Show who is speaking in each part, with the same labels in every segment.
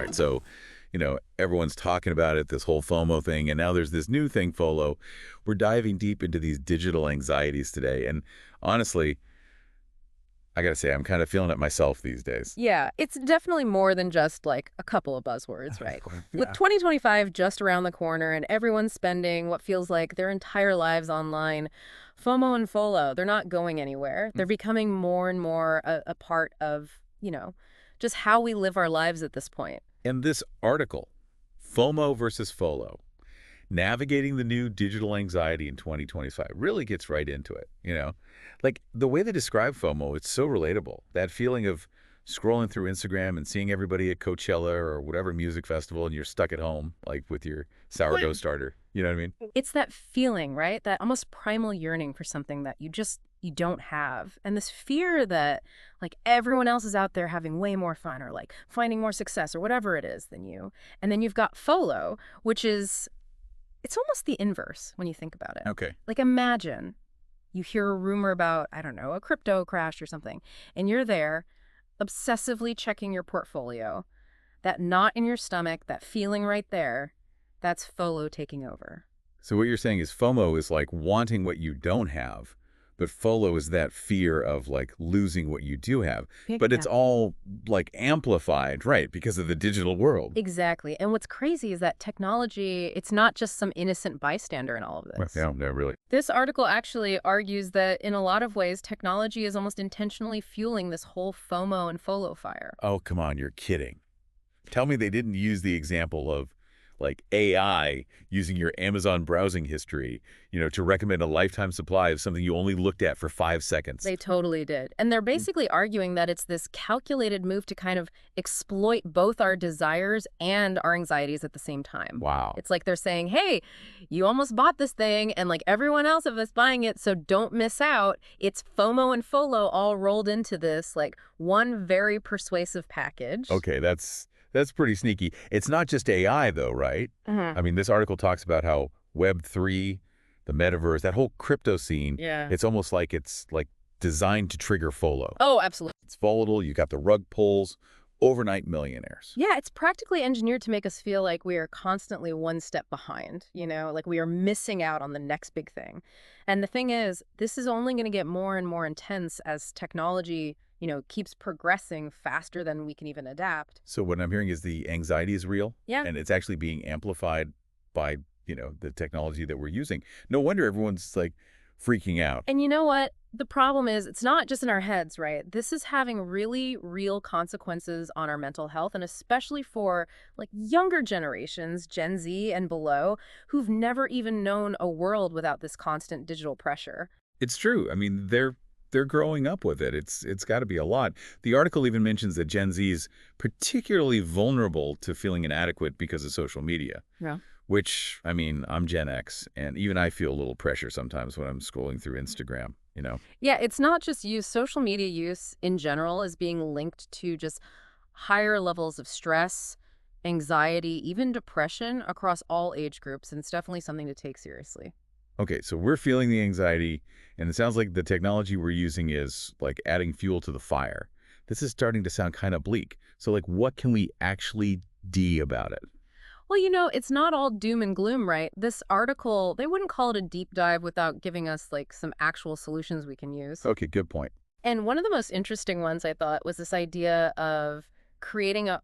Speaker 1: right, so, everyone's talking about it, this whole FOMO thing, and now there's this new thing, FOLO. We're diving deep into these digital anxieties today, and honestly, I gotta say, I'm kind of feeling it myself these days.
Speaker 2: Yeah, it's definitely more than just like a couple of buzzwords, right? With
Speaker 1: Yeah.
Speaker 2: 2025 just around the corner and everyone spending what feels like their entire lives online, FOMO and FOLO, they're not going anywhere. They're becoming more and more a part of, just how we live our lives at this point.
Speaker 1: And this article, FOMO versus FOLO, navigating the new digital anxiety in 2025, really gets right into it. Like, the way they describe FOMO, it's so relatable. That feeling of scrolling through Instagram and seeing everybody at Coachella or whatever music festival, and you're stuck at home, like, with your sourdough starter. You know what I mean?
Speaker 2: It's that feeling, right? That almost primal yearning for something that you don't have. And this fear that like everyone else is out there having way more fun or like finding more success or whatever it is than you. And then you've got FOLO, which is, it's almost the inverse when you think about it.
Speaker 1: Okay.
Speaker 2: Like imagine you hear a rumor about, I don't know, a crypto crash or something, and you're there obsessively checking your portfolio. That knot in your stomach, that feeling right there, that's FOLO taking over.
Speaker 1: So what you're saying is FOMO is like wanting what you don't have, but FOLO is that fear of like losing what you do have. But it's all like amplified, right, because of the digital world.
Speaker 2: Exactly. And what's crazy is that technology, it's not just some innocent bystander in all of this.
Speaker 1: Yeah, no, really.
Speaker 2: This article actually argues that in a lot of ways, technology is almost intentionally fueling this whole FOMO and FOLO fire.
Speaker 1: Oh, come on, you're kidding. Tell me they didn't use the example of like AI using your Amazon browsing history, to recommend a lifetime supply of something you only looked at for 5 seconds.
Speaker 2: They totally did. And they're basically arguing that it's this calculated move to kind of exploit both our desires and our anxieties at the same time.
Speaker 1: Wow.
Speaker 2: It's like they're saying, hey, you almost bought this thing and like everyone else is buying it, so don't miss out. It's FOMO and FOLO all rolled into this like one very persuasive package.
Speaker 1: Okay, that's pretty sneaky. It's not just AI, though, right? I mean, this article talks about how Web3, the metaverse, that whole crypto scene, it's almost like it's like designed to trigger FOLO.
Speaker 2: Oh, absolutely.
Speaker 1: It's volatile. You got the rug pulls, overnight millionaires.
Speaker 2: Yeah, it's practically engineered to make us feel like we are constantly one step behind, like we are missing out on the next big thing. And the thing is, this is only going to get more and more intense as technology keeps progressing faster than we can even adapt.
Speaker 1: So what I'm hearing is the anxiety is real.
Speaker 2: Yeah.
Speaker 1: And it's actually being amplified by, the technology that we're using. No wonder everyone's like freaking out.
Speaker 2: And you know what? The problem is it's not just in our heads, right? This is having really real consequences on our mental health, and especially for like younger generations, Gen Z and below, who've never even known a world without this constant digital pressure.
Speaker 1: It's true. I mean, they're growing up with it. It's got to be a lot. The article even mentions that Gen Z is particularly vulnerable to feeling inadequate because of social media.
Speaker 2: Yeah.
Speaker 1: Which, I mean, I'm Gen X, and even I feel a little pressure sometimes when I'm scrolling through Instagram,
Speaker 2: Yeah, it's not just use. Social media use in general is being linked to just higher levels of stress, anxiety, even depression across all age groups, and it's definitely something to take seriously.
Speaker 1: Okay, so we're feeling the anxiety, and it sounds like the technology we're using is like adding fuel to the fire. This is starting to sound kind of bleak. So like, what can we actually do about it?
Speaker 2: Well, it's not all doom and gloom, right? This article, they wouldn't call it a deep dive without giving us like some actual solutions we can use.
Speaker 1: Okay, good point.
Speaker 2: And one of the most interesting ones I thought was this idea of creating a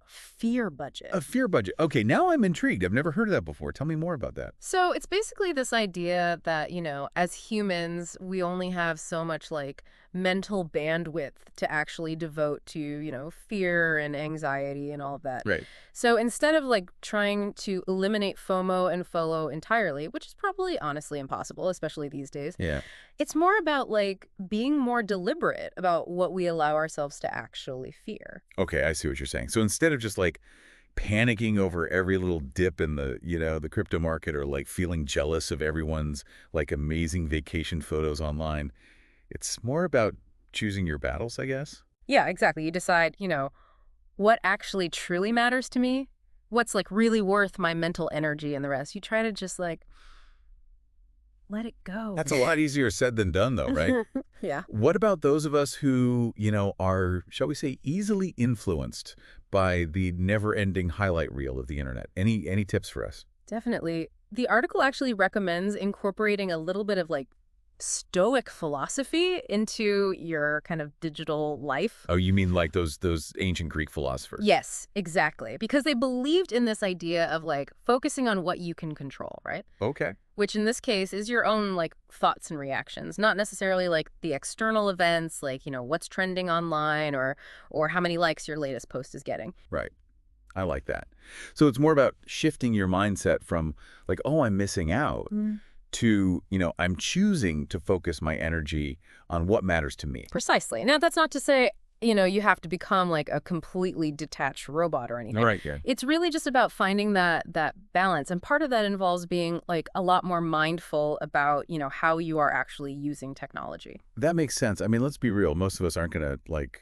Speaker 2: fear budget.
Speaker 1: A fear budget. Okay, now I'm intrigued. I've never heard of that before. Tell me more about that.
Speaker 2: So it's basically this idea that, as humans, we only have so much like mental bandwidth to actually devote to, fear and anxiety and all of that.
Speaker 1: Right.
Speaker 2: So instead of like trying to eliminate FOMO and FOLO entirely, which is probably honestly impossible, especially these days.
Speaker 1: Yeah.
Speaker 2: It's more about like being more deliberate about what we allow ourselves to actually fear.
Speaker 1: Okay, I see what you're saying. So instead of just like panicking over every little dip in the, the crypto market, or like feeling jealous of everyone's like amazing vacation photos online, it's more about choosing your battles, I guess.
Speaker 2: Yeah, exactly. You decide, what actually truly matters to me, what's like really worth my mental energy, and the rest. You try to just like let it go.
Speaker 1: That's a lot easier said than done, though, right?
Speaker 2: Yeah.
Speaker 1: What about those of us who, are, shall we say, easily influenced by the never-ending highlight reel of the internet? Any tips for us?
Speaker 2: Definitely. The article actually recommends incorporating a little bit of like Stoic philosophy into your kind of digital life.
Speaker 1: Oh, you mean like those ancient Greek philosophers?
Speaker 2: Yes, exactly. Because they believed in this idea of like focusing on what you can control, right?
Speaker 1: Okay.
Speaker 2: Which in this case is your own like thoughts and reactions, not necessarily like the external events, like, what's trending online or how many likes your latest post is getting.
Speaker 1: Right. I like that. So it's more about shifting your mindset from like, oh, I'm missing out, to, I'm choosing to focus my energy on what matters to me.
Speaker 2: Precisely. Now, that's not to say, you have to become like a completely detached robot or anything.
Speaker 1: Right, yeah.
Speaker 2: It's really just about finding that balance. And part of that involves being like a lot more mindful about, how you are actually using technology.
Speaker 1: That makes sense. I mean, let's be real. Most of us aren't going to like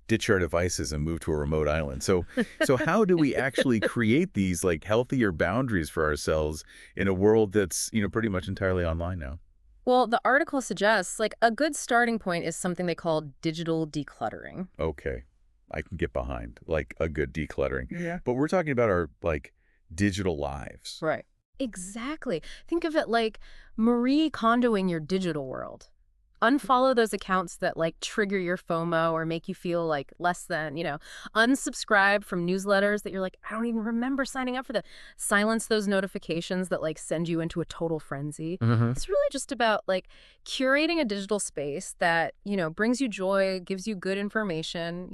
Speaker 1: ditch our devices and move to a remote island. So how do we actually create these like healthier boundaries for ourselves in a world that's, pretty much entirely online now?
Speaker 2: Well, the article suggests like a good starting point is something they call digital decluttering.
Speaker 1: Okay. I can get behind like a good decluttering.
Speaker 2: Yeah.
Speaker 1: But we're talking about our like digital lives.
Speaker 2: Right. Exactly. Think of it like Marie Kondoing your digital world. Unfollow those accounts that like trigger your FOMO or make you feel like less than, unsubscribe from newsletters that you're like, I don't even remember signing up for that. Silence those notifications that like send you into a total frenzy. It's really just about like curating a digital space that, brings you joy, gives you good information,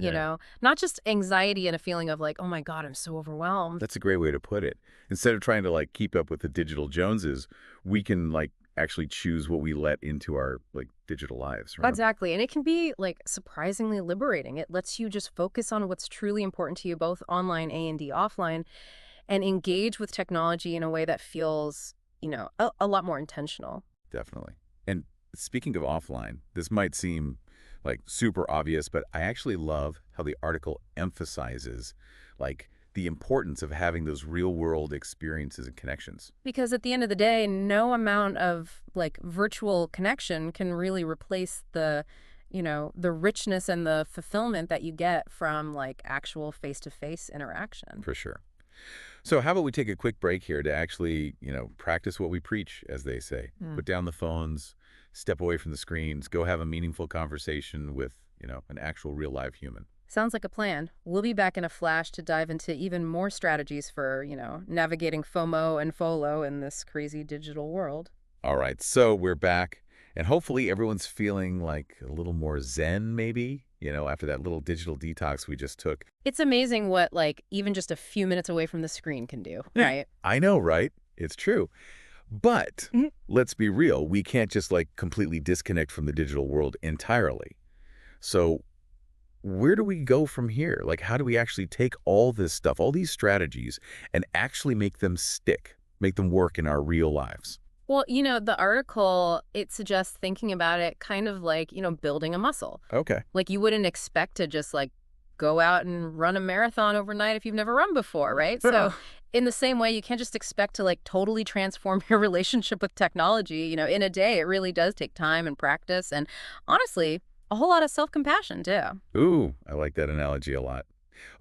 Speaker 2: not just anxiety and a feeling of like, oh my God, I'm so overwhelmed.
Speaker 1: That's a great way to put it. Instead of trying to like keep up with the digital Joneses, we can like actually choose what we let into our like digital lives, right?
Speaker 2: Exactly. And it can be like surprisingly liberating. It lets you just focus on what's truly important to you, both online and offline, and engage with technology in a way that feels, a lot more intentional.
Speaker 1: Definitely. And speaking of offline, this might seem like super obvious, but I actually love how the article emphasizes like the importance of having those real world experiences and connections.
Speaker 2: Because at the end of the day, no amount of like virtual connection can really replace the richness and the fulfillment that you get from like actual face-to-face interaction.
Speaker 1: For sure. So how about we take a quick break here to actually, practice what we preach, as they say. Put down the phones, step away from the screens, go have a meaningful conversation with, an actual real live human.
Speaker 2: Sounds like a plan. We'll be back in a flash to dive into even more strategies for, navigating FOMO and FOLO in this crazy digital world.
Speaker 1: All right, so we're back, and hopefully everyone's feeling like a little more zen, maybe, after that little digital detox we just took.
Speaker 2: It's amazing what, like, even just a few minutes away from the screen can do, right?
Speaker 1: I know, right? It's true. But let's be real. We can't just, like, completely disconnect from the digital world entirely. So where do we go from here? Like, how do we actually take all this stuff, all these strategies, and actually make them stick, make them work in our real lives?
Speaker 2: Well, the article, it suggests thinking about it kind of like, building a muscle.
Speaker 1: Okay.
Speaker 2: Like you wouldn't expect to just like go out and run a marathon overnight if you've never run before, right? So in the same way, you can't just expect to like totally transform your relationship with technology, in a day. It really does take time and practice and honestly, a whole lot of self-compassion too.
Speaker 1: Ooh, I like that analogy a lot.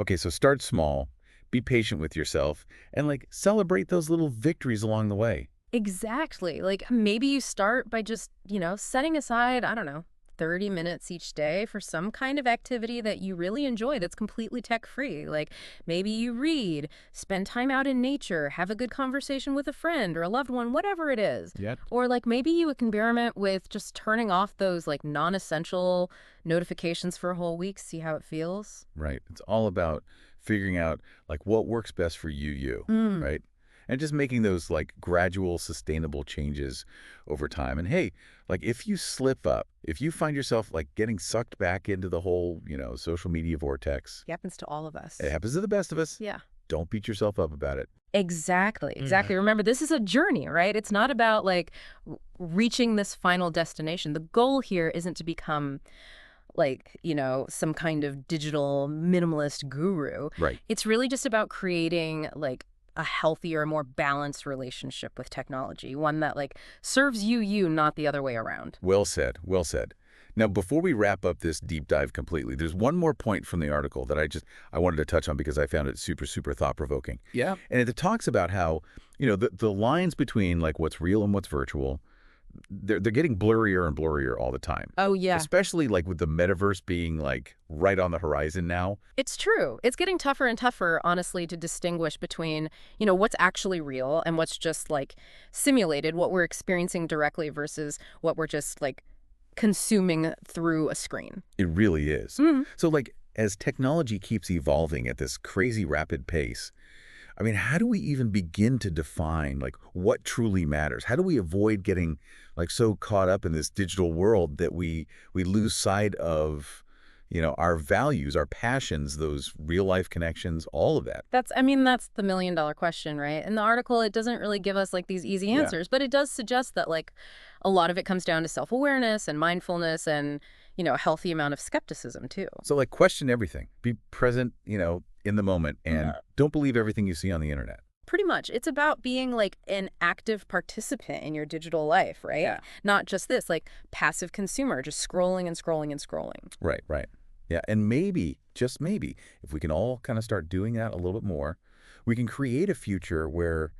Speaker 1: Okay, so start small, be patient with yourself, and like celebrate those little victories along the way.
Speaker 2: Exactly. Like maybe you start by just, setting aside, I don't know, 30 minutes each day for some kind of activity that you really enjoy that's completely tech-free. Like maybe you read, spend time out in nature, have a good conversation with a friend or a loved one, whatever it is.
Speaker 1: Yep.
Speaker 2: Or like maybe you experiment with just turning off those like non-essential notifications for a whole week, see how it feels.
Speaker 1: Right. It's all about figuring out like what works best for you, right? And just making those like gradual, sustainable changes over time. And hey, like if you slip up, if you find yourself like getting sucked back into the whole, social media vortex,
Speaker 2: It happens to all of us.
Speaker 1: it happens to the best of us.
Speaker 2: Yeah.
Speaker 1: Don't beat yourself up about it.
Speaker 2: Exactly. Remember, this is a journey, right? It's not about like reaching this final destination. The goal here isn't to become like, some kind of digital minimalist guru.
Speaker 1: Right.
Speaker 2: It's really just about creating like a healthier, more balanced relationship with technology, one that like serves you, not the other way around.
Speaker 1: Well said. Well said. Now, before we wrap up this deep dive completely, there's one more point from the article that I wanted to touch on because I found it super, super thought-provoking.
Speaker 2: Yeah.
Speaker 1: And it talks about how, the lines between like what's real and what's virtual, they're getting blurrier and blurrier all the time.
Speaker 2: Oh, yeah.
Speaker 1: Especially like with the metaverse being like right on the horizon now.
Speaker 2: It's true. It's getting tougher and tougher, honestly, to distinguish between, what's actually real and what's just like simulated, what we're experiencing directly versus what we're just like consuming through a screen.
Speaker 1: It really is.
Speaker 2: Mhm.
Speaker 1: So like as technology keeps evolving at this crazy rapid pace, I mean, how do we even begin to define like what truly matters? How do we avoid getting like so caught up in this digital world that we lose sight of, our values, our passions, those real life connections, all of that?
Speaker 2: That's the $1 million question, right? In the article, it doesn't really give us like these easy
Speaker 1: Yeah.
Speaker 2: answers, but it does suggest that like a lot of it comes down to self-awareness and mindfulness and, a healthy amount of skepticism too.
Speaker 1: So like question everything. Be present, in the moment and
Speaker 2: Yeah.
Speaker 1: don't believe everything you see on the internet.
Speaker 2: Pretty much. It's about being like an active participant in your digital life, right?
Speaker 1: Yeah.
Speaker 2: Not just this, like passive consumer, just scrolling and scrolling and scrolling.
Speaker 1: Right, right. Yeah, and maybe, just maybe, if we can all kind of start doing that a little bit more, we can create a future where,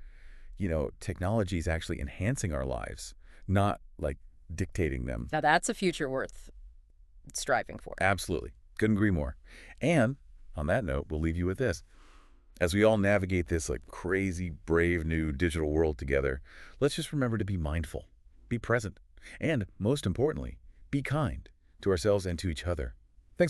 Speaker 1: technology is actually enhancing our lives, not like dictating them.
Speaker 2: Now that's a future worth striving for.
Speaker 1: Absolutely. Couldn't agree more. And on that note, we'll leave you with this. As we all navigate this like crazy, brave new digital world together, let's just remember to be mindful, be present, and most importantly, be kind to ourselves and to each other.